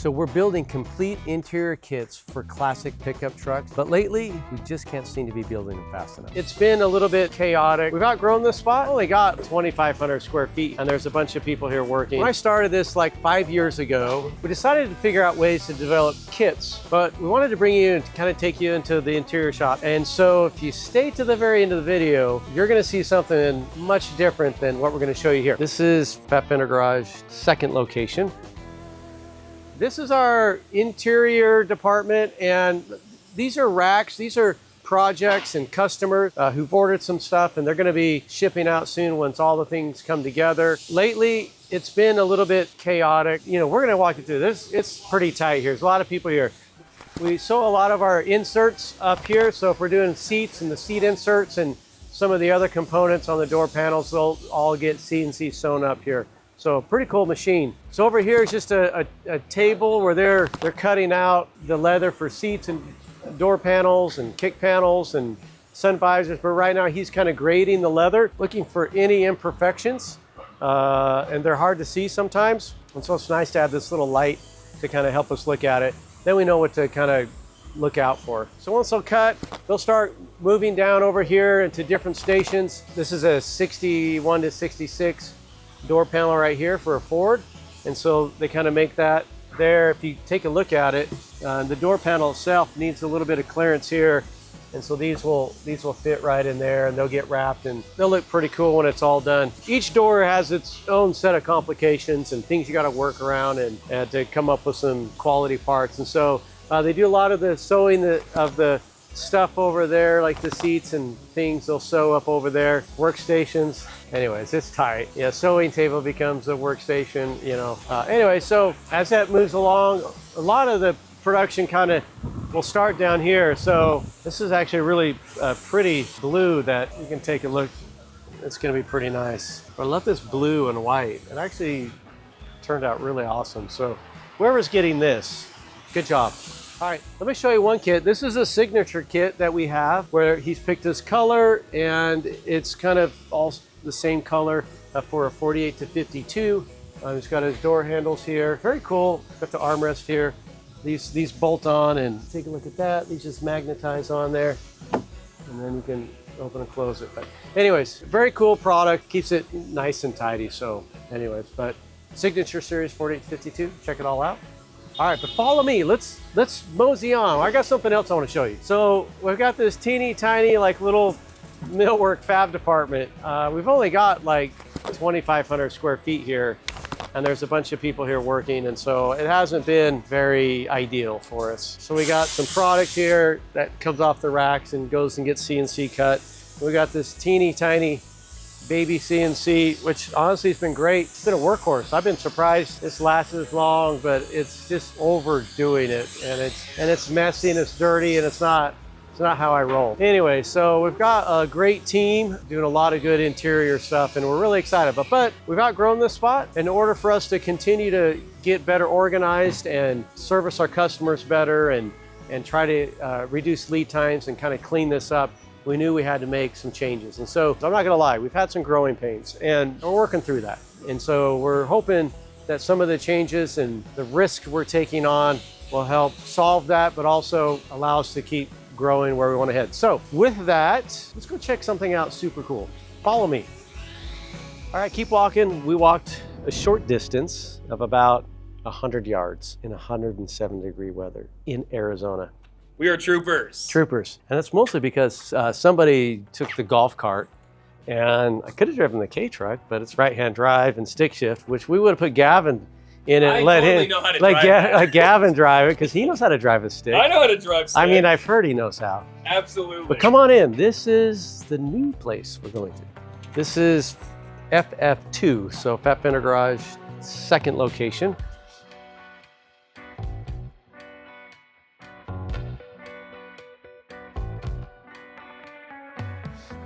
So we're building complete interior kits for classic pickup trucks, but lately we just can't seem to be building them fast enough. It's been a little bit chaotic. We've outgrown this spot. Only got 2,500 square feet, and there's a bunch of people here working. When I started this like 5 years ago, we decided to figure out ways to develop kits, but we wanted to bring you and kind of take you into the interior shop. And so if you stay to the very end of the video, you're gonna see something much different than what we're gonna show you here. This is FF Fender Garage, second location. This is our interior department, and these are racks. These are projects and customers who've ordered some stuff, and they're gonna be shipping out soon once all the things come together. Lately, it's been a little bit chaotic. You know, we're gonna walk you through this. It's pretty tight here. There's a lot of people here. We sew a lot of our inserts up here, so if we're doing seats and the seat inserts and some of the other components on the door panels, they'll all get CNC sewn up here. So pretty cool machine. So over here is just a table where they're cutting out the leather for seats and door panels and kick panels and sun visors. But right now he's kind of grading the leather, looking for any imperfections. And they're hard to see sometimes. And so it's nice to have this little light to kind of help us look at it. Then we know what to kind of look out for. So once they'll cut, they'll start moving down over here into different stations. This is a 61 to 66 door panel right here for a Ford, and so they kind of make that there. If you take a look at it, the door panel itself needs a little bit of clearance here, and so these will fit right in there, and they'll get wrapped, and they'll look pretty cool when it's all done. Each door has its own set of complications and things you got to work around and to come up with some quality parts. And so they do a lot of the sewing of the stuff over there, like the seats and things. They'll sew up over there. Workstations. Anyways, it's tight. Yeah, sewing table becomes a workstation, you know. Anyway, so as that moves along, a lot of the production kind of will start down here. So this is actually really pretty blue that you can take a look. It's going to be pretty nice. I love this blue and white. It actually turned out really awesome. So whoever's getting this, good job. All right, let me show you one kit. This is a signature kit that we have where he's picked his color, and it's kind of all the same color for a 48 to 52. He's got his door handles here. Very cool. Got the armrest here. These bolt on, and take a look at that. These just magnetize on there, and then you can open and close it. But anyways, very cool product. Keeps it nice and tidy. So anyways, but signature series 48 to 52. Check it all out. All right, but follow me. Let's mosey on. I got something else I want to show you. So we've got this teeny tiny like little millwork fab department. We've only got like 2,500 square feet here, and there's a bunch of people here working, and so it hasn't been very ideal for us. So we got some product here that comes off the racks and goes and gets CNC cut. We got this teeny tiny baby CNC, which honestly has been great. It's been a workhorse. I've been surprised this lasts this long, but it's just overdoing it, and it's messy and it's dirty, and it's not how I roll. Anyway, so we've got a great team doing a lot of good interior stuff, and we're really excited. But we've outgrown this spot. In order for us to continue to get better organized and service our customers better and try to reduce lead times and kind of clean this up, we knew we had to make some changes. And so I'm not gonna lie, we've had some growing pains, and we're working through that. And so we're hoping that some of the changes and the risk we're taking on will help solve that, but also allow us to keep growing where we want to head. So with that, let's go check something out super cool. Follow me. All right, keep walking. We walked a short distance of about 100 yards in 107-degree weather in Arizona. We are troopers. Troopers. And that's mostly because somebody took the golf cart, and I could have driven the K-truck, but it's right-hand drive and stick shift, which we would have put Gavin in it and let him let Gavin drive it, because he knows how to drive a stick. I know how to drive stick. I mean, I've heard he knows how. Absolutely. But come on in. This is the new place we're going to. This is FF2, so FF Fender Garage, second location.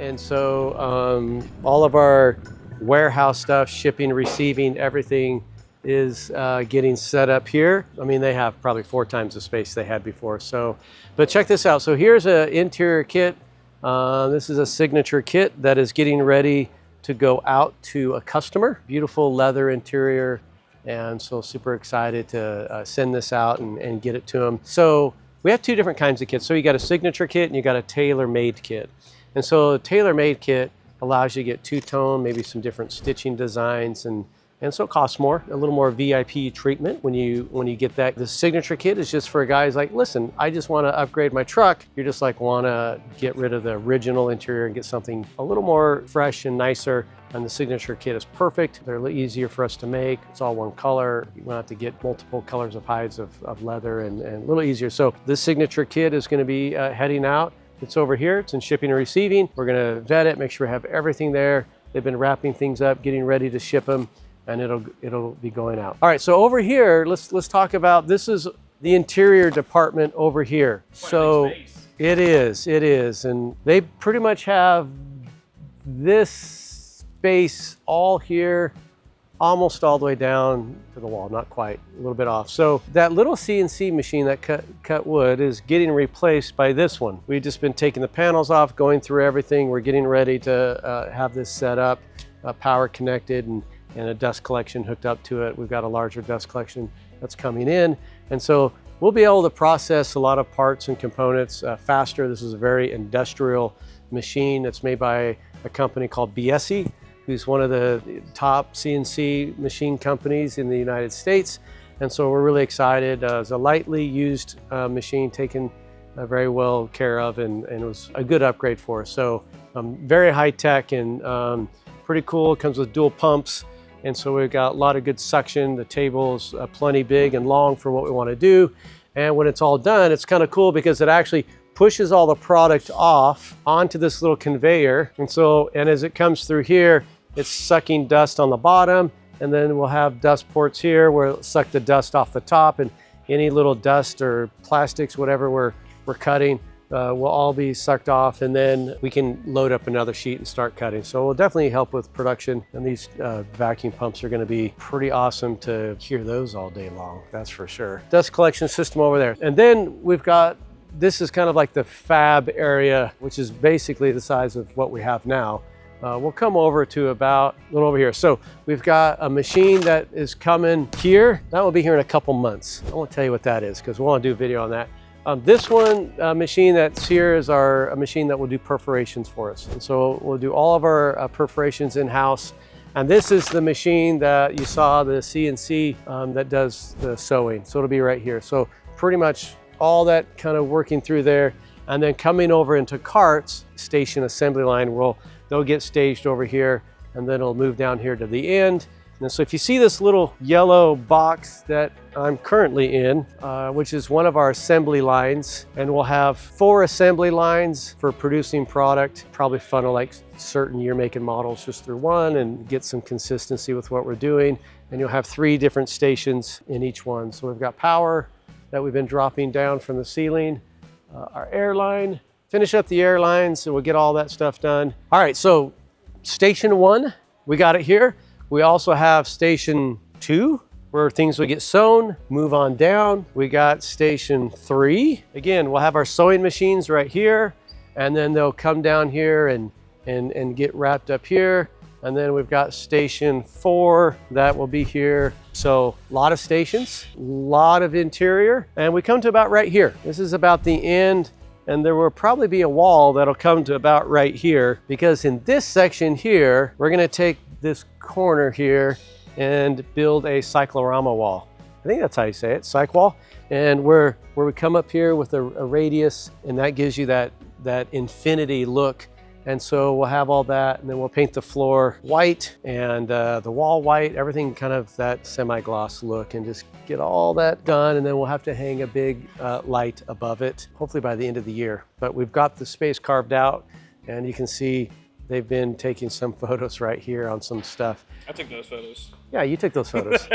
And so all of our warehouse stuff, shipping, receiving, everything is getting set up here. I mean, they have probably 4 times the space they had before. So, but check this out. So here's an interior kit. This is a signature kit that is getting ready to go out to a customer. Beautiful leather interior And so super excited to send this out and get it to them. So we have two different kinds of kits. So you got a signature kit and you got a tailor-made kit. And so a tailor-made kit allows you to get two-tone, maybe some different stitching designs, and so it costs more, a little more VIP treatment when you get that. The signature kit is just for guys like, listen, I just want to upgrade my truck. You're just like, want to get rid of the original interior and get something a little more fresh and nicer. And the signature kit is perfect. They're a little easier for us to make. It's all one color. You won't have to get multiple colors of hides of leather, and a little easier. So this signature kit is going to be heading out. It's over here. It's in shipping and receiving. We're going to vet it, make sure we have everything there. They've been wrapping things up, getting ready to ship them, and it'll be going out. All right, so over here, let's talk about, this is the interior department over here. So it is, and they pretty much have this space all here, almost all the way down to the wall, not quite, a little bit off. So that little CNC machine that cut wood is getting replaced by this one. We've just been taking the panels off, going through everything. We're getting ready to have this set up, power connected, and a dust collection hooked up to it. We've got a larger dust collection that's coming in. And so we'll be able to process a lot of parts and components faster. This is a very industrial machine that's made by a company called BSE, who's one of the top CNC machine companies in the United States. And so we're really excited. It's a lightly used machine, taken very well care of, and it was a good upgrade for us. So very high tech and pretty cool. It comes with dual pumps. And so we've got a lot of good suction. The table's plenty big and long for what we want to do. And when it's all done, it's kind of cool because it actually pushes all the product off onto this little conveyor. And as it comes through here, it's sucking dust on the bottom, and then we'll have dust ports here where it'll suck the dust off the top, and any little dust or plastics, whatever we're cutting, will all be sucked off, and then we can load up another sheet and start cutting. So it will definitely help with production, and these vacuum pumps are gonna be pretty awesome to hear those all day long, that's for sure. Dust collection system over there. And then we've got, this is kind of like the fab area, which is basically the size of what we have now. We'll come over to about a little over here. So we've got a machine that is coming here. That will be here in a couple months. I won't tell you what that is because we want to do a video on that. This one machine that's here is a machine that will do perforations for us. And so we'll do all of our perforations in-house. And this is the machine that you saw, the CNC that does the sewing. So it'll be right here. So pretty much all that kind of working through there. And then coming over into carts, station assembly line, they'll get staged over here, and then it'll move down here to the end. And so if you see this little yellow box that I'm currently in, which is one of our assembly lines, and we'll have 4 assembly lines for producing product, probably funnel like certain year, make, and models just through one and get some consistency with what we're doing. And you'll have 3 different stations in each one. So we've got power that we've been dropping down from the ceiling, our airline, finish up the airlines, so we'll get all that stuff done. All right, so station 1, we got it here. We also have station 2, where things will get sewn, move on down. We got station 3. Again, we'll have our sewing machines right here, and then they'll come down here and get wrapped up here. And then we've got station 4 that will be here. So a lot of stations, a lot of interior, and we come to about right here. This is about the end, and there will probably be a wall that'll come to about right here, because in this section here, we're gonna take this corner here and build a cyclorama wall. I think that's how you say it, cyc wall. And where we come up here with a radius, and that gives you that infinity look. And so we'll have all that, and then we'll paint the floor white and the wall white, everything kind of that semi-gloss look, and just get all that done. And then we'll have to hang a big light above it, hopefully by the end of the year. But we've got the space carved out, and you can see they've been taking some photos right here on some stuff. I took those photos. Yeah, you took those photos.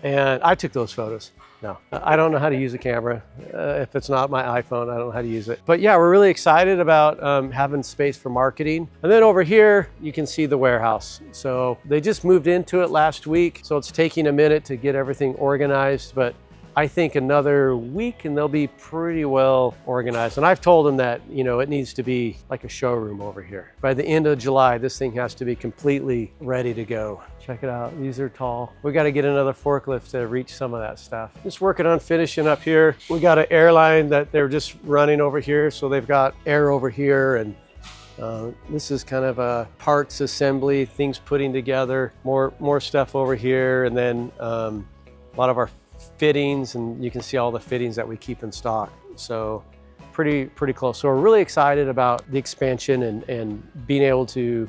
And I took those photos. No, I don't know how to use a camera. If it's not my iPhone, I don't know how to use it. But yeah, we're really excited about having space for marketing. And then over here, you can see the warehouse. So they just moved into it last week. So it's taking a minute to get everything organized, but I think another week and they'll be pretty well organized. And I've told them that, you know, it needs to be like a showroom over here. By the end of July, this thing has to be completely ready to go. Check it out, these are tall. We got to get another forklift to reach some of that stuff. Just working on finishing up here. We got an air line that they're just running over here. So they've got air over here, and this is kind of a parts assembly, things putting together, more stuff over here. And then a lot of our fittings, and you can see all the fittings that we keep in stock. So pretty close. So we're really excited about the expansion and being able to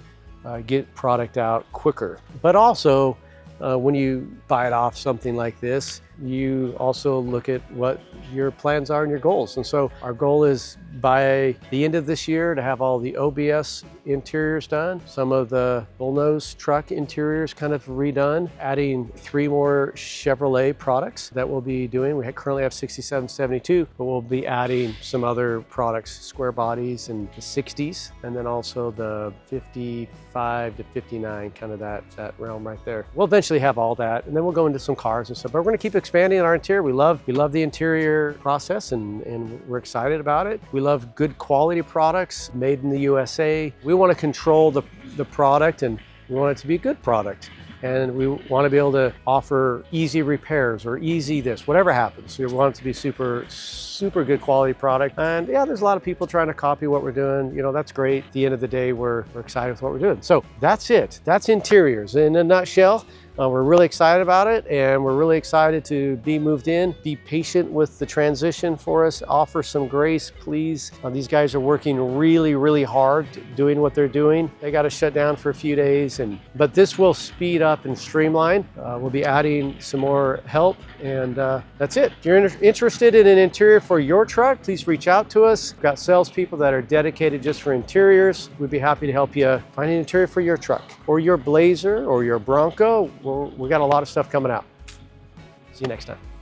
get product out quicker. But also, when you buy it off something like this, you also look at what your plans are and your goals. And so our goal is by the end of this year to have all the OBS interiors done, some of the bullnose truck interiors kind of redone, adding 3 more Chevrolet products that we'll be doing. We currently have 67, 72, but we'll be adding some other products, square bodies and the 60s, and then also the 55 to 59, kind of that realm right there. We'll eventually have all that, and then we'll go into some cars and stuff, but we're gonna keep expanding our interior. We love the interior process, and we're excited about it. We love good quality products made in the USA. We want to control the product, and we want it to be a good product. And we want to be able to offer easy repairs or easy this, whatever happens. We want it to be super good quality product. And yeah, there's a lot of people trying to copy what we're doing. You know, that's great. At the end of the day, we're excited with what we're doing. So that's it. That's interiors in a nutshell. We're really excited about it, and we're really excited to be moved in. Be patient with the transition for us. Offer some grace, please. These guys are working really hard doing what they're doing. They got to shut down for a few days, but this will speed up and streamline. We'll be adding some more help, and that's it. If you're interested in an interior for your truck, please reach out to us. We've got salespeople that are dedicated just for interiors. We'd be happy to help you find an interior for your truck or your Blazer or your Bronco. We got a lot of stuff coming out. See you next time.